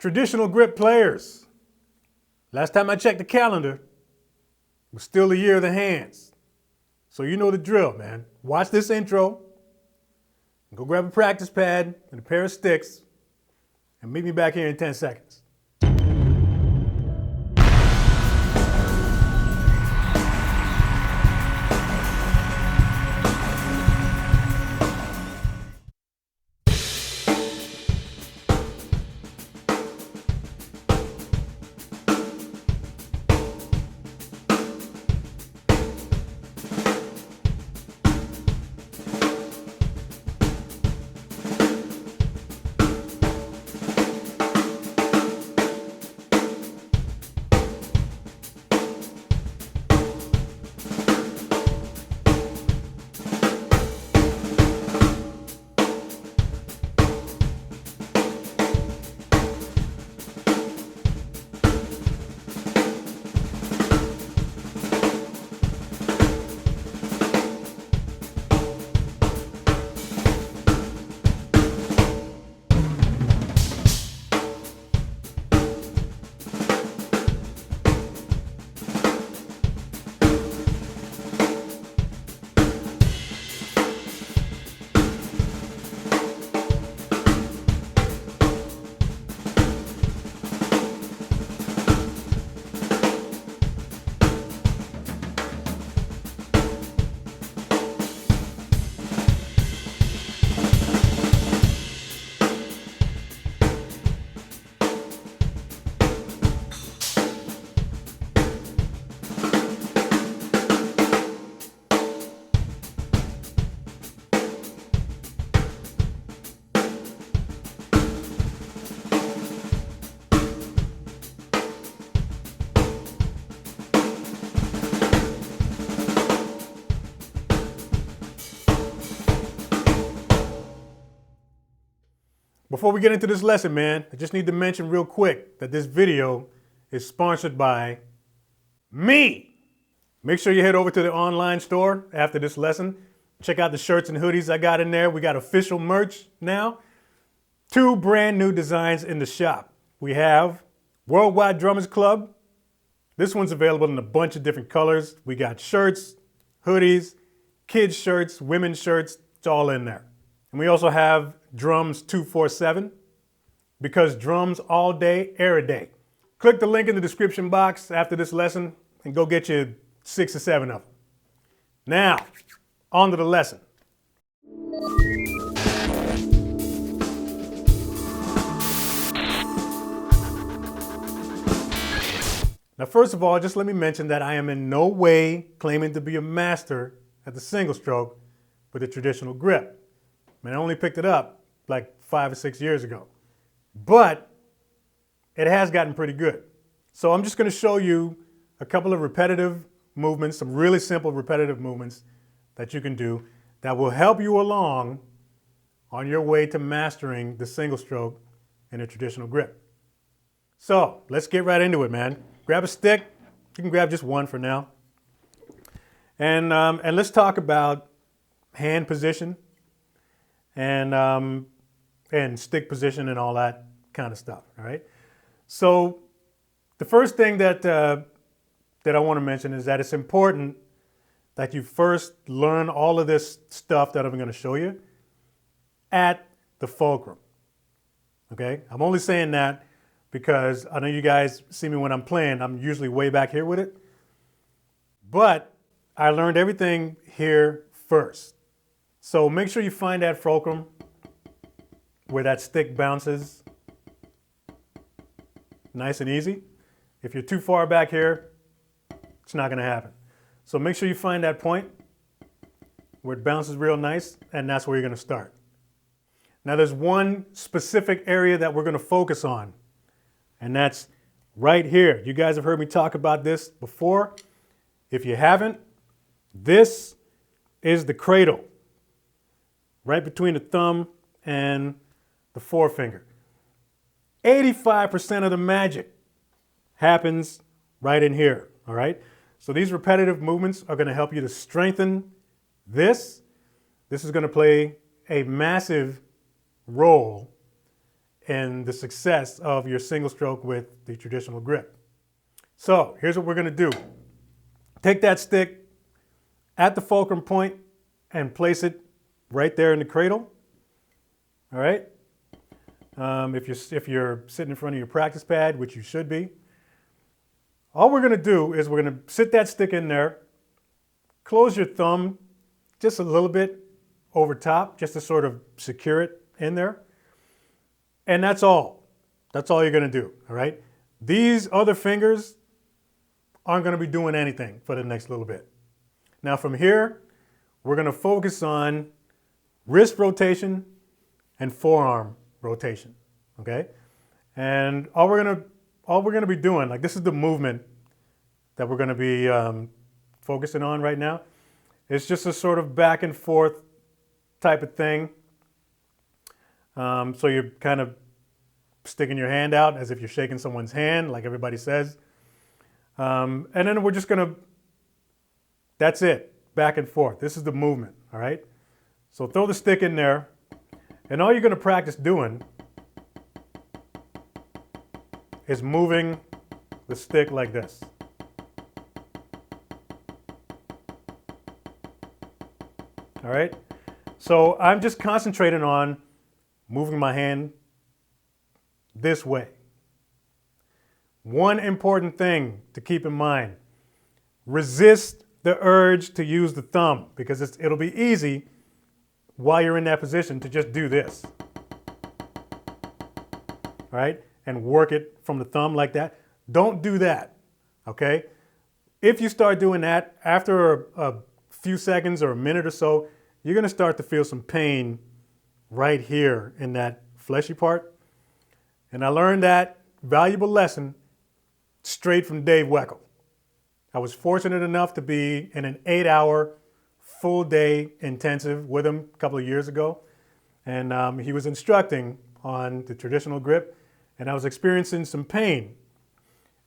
Traditional grip players. Last time I checked the calendar, it was still the year of the hands. So you know the drill, man. Watch this intro, go grab a practice pad and a pair of sticks, and meet me back here in 10 seconds. Before we get into this lesson, man, I just need to mention real quick that this video is sponsored by me. Make sure you head over to the online store after this lesson. Check out the shirts and hoodies I got in there. We got official merch now. 2 brand new designs in the shop. We have Worldwide Drummers Club. This one's available in a bunch of different colors. We got shirts, hoodies, kids shirts, women's shirts. It's all in there. And we also have Drums 247, because drums all day, every day. Click the link in the description box after this lesson and go get you 6 or 7 of them. Now, on to the lesson. Now, first of all, just let me mention that I am in no way claiming to be a master at the single stroke with a traditional grip. I mean, I only picked it up like 5 or 6 years ago, but it has gotten pretty good. So I'm just going to show you a couple of repetitive movements, some really simple repetitive movements that you can do that will help you along on your way to mastering the single stroke in a traditional grip. So let's get right into it, man. Grab a stick. You can grab just one for now. And let's talk about hand position and stick position and all that kind of stuff, all right? So the first thing that I want to mention is that it's important that you first learn all of this stuff that I'm going to show you at the fulcrum, okay? I'm only saying that because I know you guys see me when I'm playing. I'm usually way back here with it, but I learned everything here first. So make sure you find that fulcrum where that stick bounces nice and easy. If you're too far back here, it's not going to happen. So make sure you find that point where it bounces real nice, and that's where you're going to start. Now there's one specific area that we're going to focus on, and that's right here. You guys have heard me talk about this before. If you haven't, this is the cradle, right between the thumb and the forefinger. 85% of the magic happens right in here, all right? So these repetitive movements are going to help you to strengthen this. This is going to play a massive role in the success of your single stroke with the traditional grip. So here's what we're going to do. Take that stick at the fulcrum point and place it right there in the cradle. All right. If you're sitting in front of your practice pad, which you should be, all we're going to do is we're going to sit that stick in there, close your thumb just a little bit over top, just to sort of secure it in there. And that's all. That's all you're going to do. All right. These other fingers aren't going to be doing anything for the next little bit. Now from here, we're going to focus on wrist rotation and forearm rotation, okay? And all we're gonna be doing, like this is the movement that we're gonna be focusing on right now. It's just a sort of back and forth type of thing. So you're kind of sticking your hand out as if you're shaking someone's hand, like everybody says. And then we're just gonna, that's it, back and forth. This is the movement, all right? So throw the stick in there, and all you're gonna practice doing is moving the stick like this. All right? So I'm just concentrating on moving my hand this way. One important thing to keep in mind, resist the urge to use the thumb, because it'll be easy while you're in that position to just do this. All right? And work it from the thumb like that. Don't do that, okay? If you start doing that, after a few seconds or a minute or so, you're gonna start to feel some pain right here in that fleshy part. And I learned that valuable lesson straight from Dave Weckl. I was fortunate enough to be in an 8-hour full day intensive with him a couple of years ago. And he was instructing on the traditional grip, and I was experiencing some pain.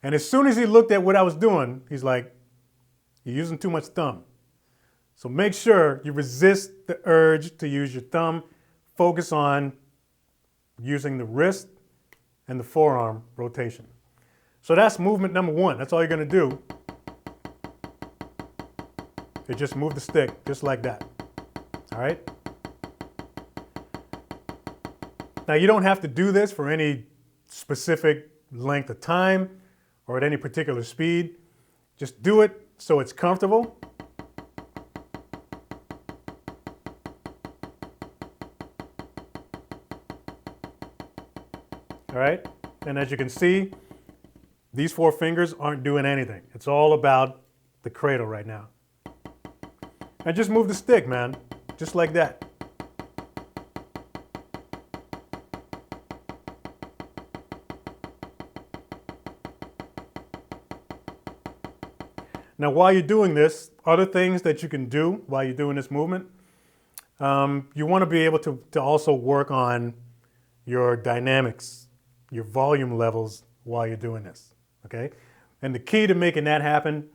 And as soon as he looked at what I was doing, he's like, "You're using too much thumb." So make sure you resist the urge to use your thumb. Focus on using the wrist and the forearm rotation. So that's movement number one. That's all you're gonna do. You just move the stick just like that, all right? Now you don't have to do this for any specific length of time or at any particular speed. Just do it so it's comfortable. All right, and as you can see, these 4 fingers aren't doing anything. It's all about the cradle right now. And just move the stick, man, just like that. Now, while you're doing this, other things that you can do while you're doing this movement, you want to be able to also work on your dynamics, your volume levels while you're doing this, okay? And the key to making that happen,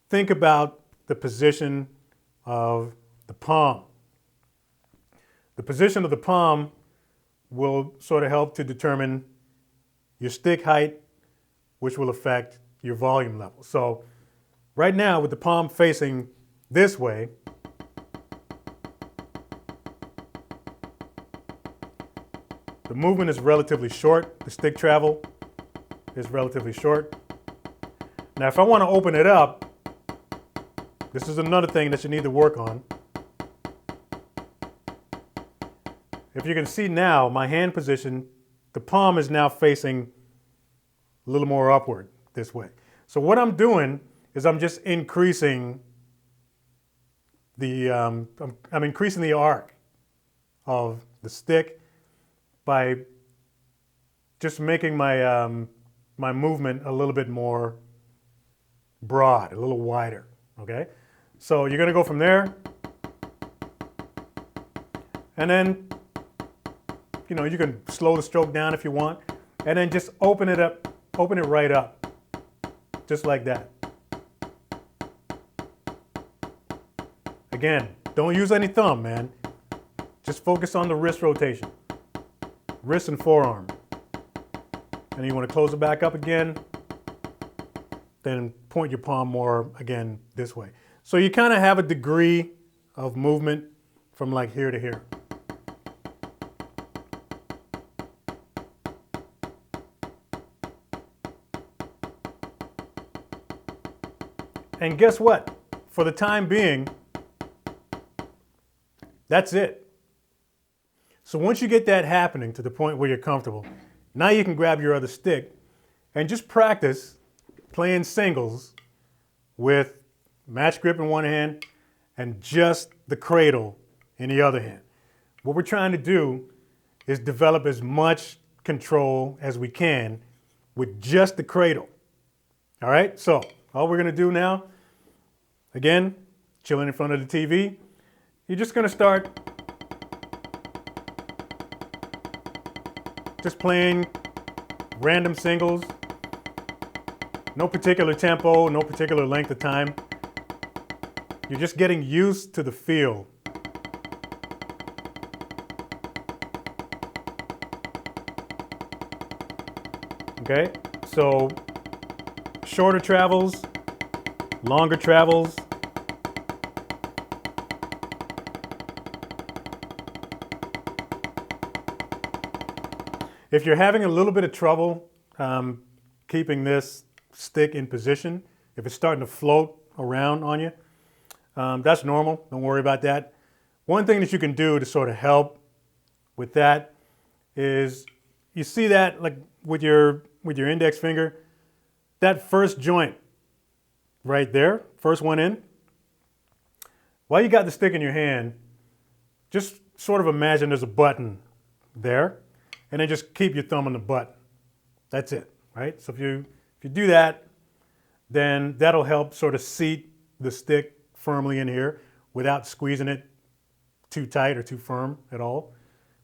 think about the position of the palm. The position of the palm will sort of help to determine your stick height, which will affect your volume level. So right now, with the palm facing this way, the movement is relatively short. The stick travel is relatively short. Now, if I want to open it up, this is another thing that you need to work on. If you can see now, my hand position, the palm is now facing a little more upward this way. So what I'm doing is I'm just increasing the, I'm increasing the arc of the stick by just making my, my movement a little bit more broad, a little wider, okay? So you're gonna go from there, and then, you know, you can slow the stroke down if you want, and then just open it up, open it right up, just like that. Again, don't use any thumb, man. Just focus on the wrist rotation, wrist and forearm. and you want to close it back up again, then point your palm more, again, this way. So you kind of have a degree of movement from like here to here. And guess what? For the time being, that's it. So once you get that happening to the point where you're comfortable, now you can grab your other stick and just practice playing singles with match grip in one hand and just the cradle in the other hand. What we're trying to do is develop as much control as we can with just the cradle. All right, so all we're gonna do now, again, chilling in front of the TV, you're just gonna start just playing random singles, no particular tempo, no particular length of time. You're just getting used to the feel. Okay, so shorter travels, longer travels. If you're having a little bit of trouble keeping this stick in position, if it's starting to float around on you, that's normal. Don't worry about that. One thing that you can do to sort of help with that is, you see that like with your index finger, that first joint right there, first one in, while you got the stick in your hand, just sort of imagine there's a button there, and then just keep your thumb on the button. That's it, right? So if you do that, then that'll help sort of seat the stick firmly in here without squeezing it too tight or too firm at all,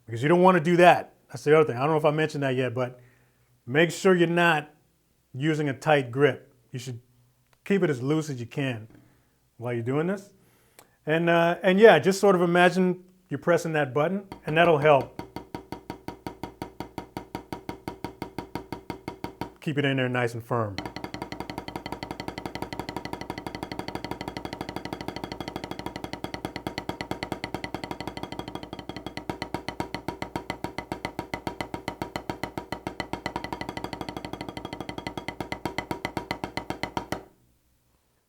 because you don't want to do that. That's the other thing. I don't know if I mentioned that yet, but make sure you're not using a tight grip. You should keep it as loose as you can while you're doing this. And yeah, just sort of imagine you're pressing that button, and that'll help keep it in there nice and firm.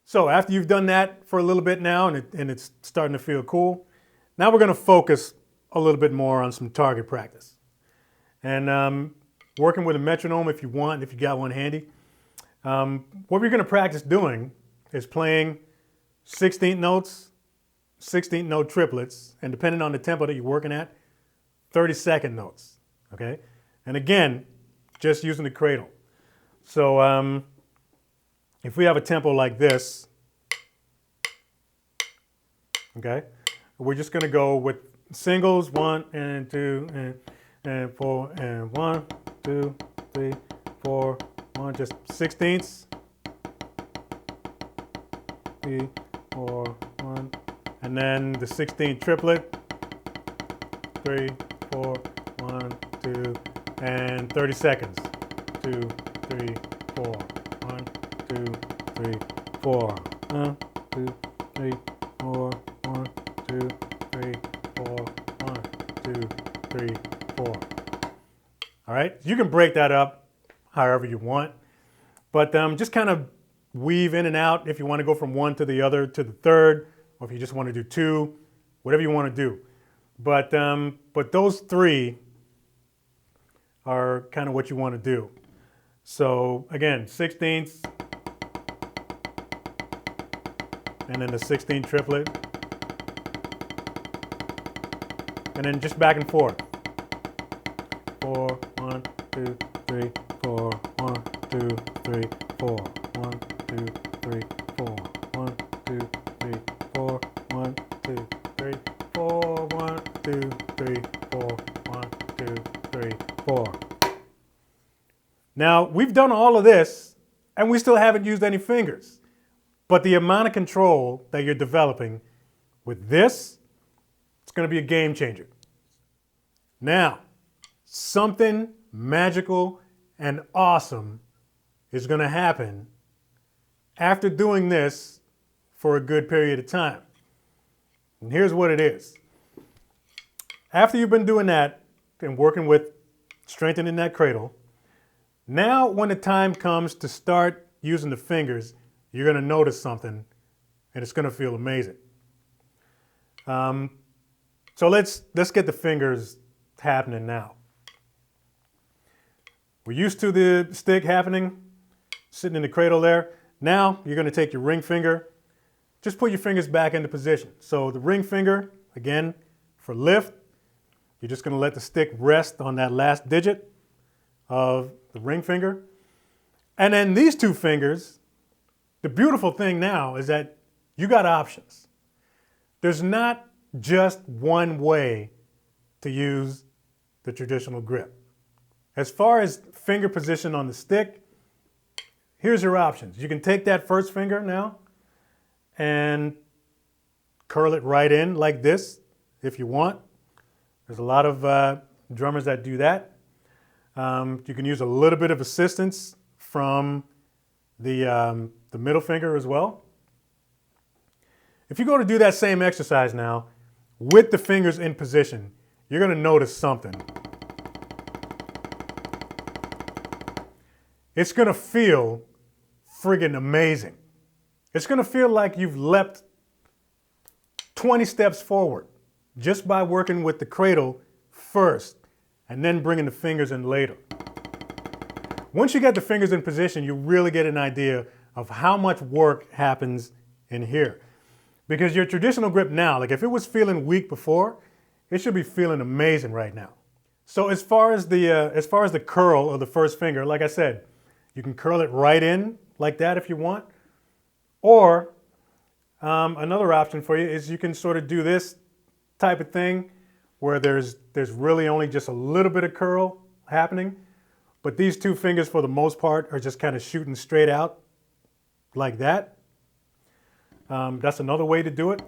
So after you've done that for a little bit now, and it's starting to feel cool, now we're going to focus a little bit more on some target practice. And working with a metronome if you want, if you got one handy. What we're going to practice doing is playing 16th notes, 16th note triplets, and depending on the tempo that you're working at, 30-second notes, okay? And again, just using the cradle. So if we have a tempo like this, okay, we're just gonna go with singles, 1 and 2 and 4 and 1, 2, 3, 4, 1, just 16ths, 3, 4, 1, and then the 16th triplet, 3, 4, 1, 2, and 30 seconds, 2, 3, 4, 1, 2, 3, 4, 1, 2, 3, 4, 1, 2, 3, 4, 1, 2, 3, 4. All right, you can break that up however you want, but just kind of weave in and out if you want to go from one to the other to the third, or if you just want to do 2, whatever you want to do. But those 3 are kind of what you want to do. So again, 16ths, and then the 16th triplet, and then just back and forth. 4, 1, 2, 3, 4, 1, 2, 3, 4, 1, 2, 3, 4, 1, 2, 3, 4, 1, 2, 3, 4, 1, 2, 3, 4, 1, 2, 3, 4. Now, we've done all of this, and we still haven't used any fingers. But the amount of control that you're developing with this, it's going to be a game changer. Now, something magical and awesome is going to happen after doing this for a good period of time. And here's what it is. After you've been doing that and working with strengthening that cradle, now when the time comes to start using the fingers, you're going to notice something and it's going to feel amazing. So let's get the fingers happening now. We're used to the stick happening, sitting in the cradle there. Now you're going to take your ring finger, just put your fingers back into position. So the ring finger, again, for lift, you're just going to let the stick rest on that last digit of the ring finger. And then these two fingers, the beautiful thing now is that you got options. There's not just one way to use the traditional grip. As far as finger position on the stick, here's your options. You can take that first finger now and curl it right in like this if you want. There's a lot of drummers that do that. You can use a little bit of assistance from the middle finger as well. If you go to do that same exercise now with the fingers in position, you're going to notice something. It's going to feel friggin' amazing. It's going to feel like you've leapt 20 steps forward just by working with the cradle first and then bringing the fingers in later. Once you get the fingers in position, you really get an idea of how much work happens in here. Because your traditional grip now, like if it was feeling weak before, it should be feeling amazing right now. So as far as the curl of the first finger, like I said, you can curl it right in like that if you want. Or another option for you is you can sort of do this type of thing where there's really only just a little bit of curl happening, but these two fingers for the most part are just kind of shooting straight out like that. That's another way to do it.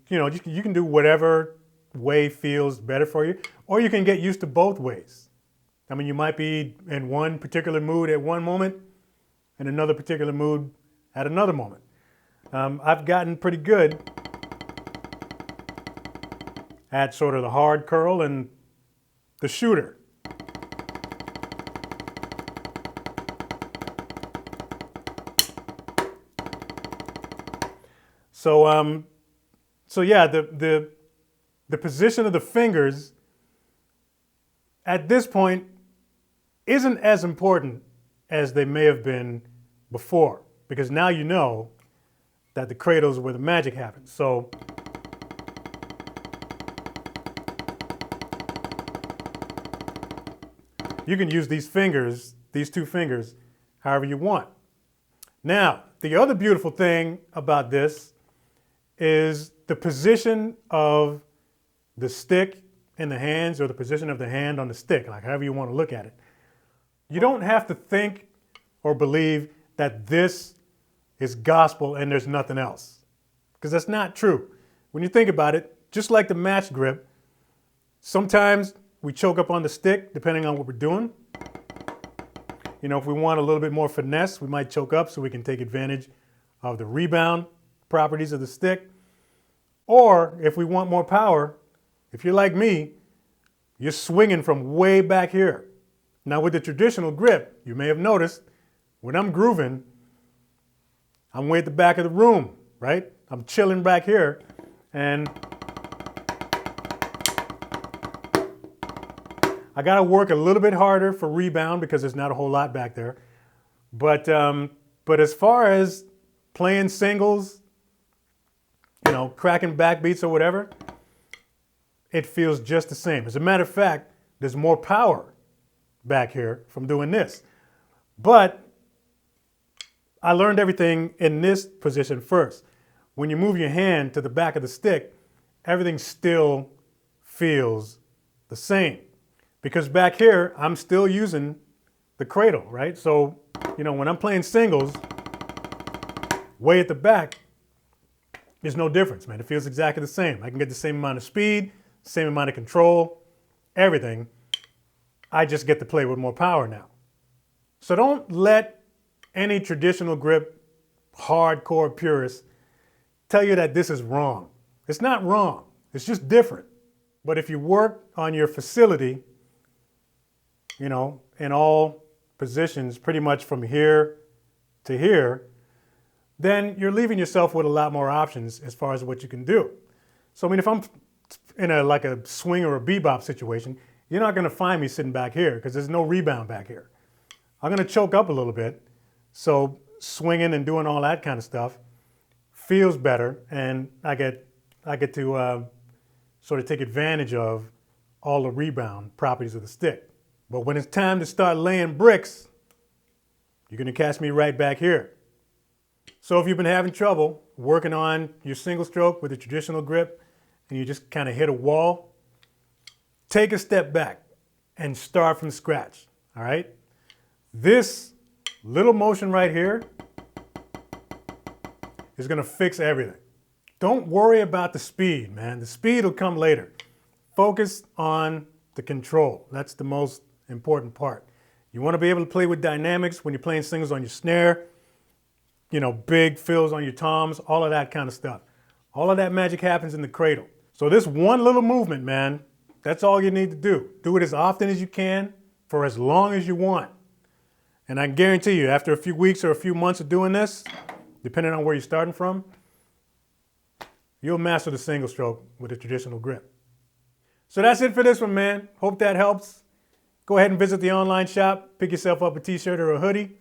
You can do whatever way feels better for you, or you can get used to both ways. I mean, you might be in one particular mood at one moment and another particular mood at another moment. I've gotten pretty good at sort of the hard curl and the shooter. So yeah, the position of the fingers at this point isn't as important as they may have been before, because now you know that the cradle's where the magic happens. So you can use these fingers, these two fingers, however you want. Now, the other beautiful thing about this is the position of the stick in the hands, or the position of the hand on the stick, like however you want to look at it. You don't have to think or believe that this is gospel and there's nothing else, because that's not true. When you think about it, just like the match grip, sometimes we choke up on the stick depending on what we're doing. You know, if we want a little bit more finesse, we might choke up so we can take advantage of the rebound properties of the stick. Or if we want more power, if you're like me, you're swinging from way back here. Now with the traditional grip, you may have noticed when I'm grooving, I'm way at the back of the room, right? I'm chilling back here, and I gotta work a little bit harder for rebound because there's not a whole lot back there. But as far as playing singles, you know, cracking backbeats or whatever, it feels just the same. As a matter of fact, there's more power back here from doing this. But I learned everything in this position first. When you move your hand to the back of the stick, everything still feels the same. Because back here, I'm still using the cradle, right? So, you know, when I'm playing singles, way at the back, there's no difference, man. It feels exactly the same. I can get the same amount of speed, same amount of control, everything. I just get to play with more power now. So don't let any traditional grip, hardcore purist, tell you that this is wrong. It's not wrong. It's just different. But if you work on your facility, you know, in all positions, pretty much from here to here, then you're leaving yourself with a lot more options as far as what you can do. So, I mean, if I'm in like a swing or a bebop situation, you're not going to find me sitting back here because there's no rebound back here. I'm going to choke up a little bit. So swinging and doing all that kind of stuff feels better, and I get to sort of take advantage of all the rebound properties of the stick. But when it's time to start laying bricks, you're going to catch me right back here. So if you've been having trouble working on your single stroke with a traditional grip and you just kind of hit a wall, take a step back and start from scratch, all right? This little motion right here is going to fix everything. Don't worry about the speed, man. The speed will come later. Focus on the control. That's the most important part. You want to be able to play with dynamics when you're playing singles on your snare, you know, big fills on your toms, all of that kind of stuff. All of that magic happens in the cradle. So this one little movement, man, that's all you need to do. Do it as often as you can for as long as you want. And I guarantee you, after a few weeks or a few months of doing this, depending on where you're starting from, you'll master the single stroke with a traditional grip. So that's it for this one, man. Hope that helps. Go ahead and visit the online shop. Pick yourself up a t-shirt or a hoodie.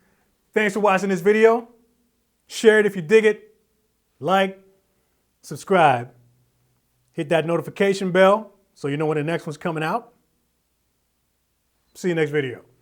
Thanks for watching this video. Share it if you dig it. Like, subscribe. Hit that notification bell so you know when the next one's coming out. See you next video.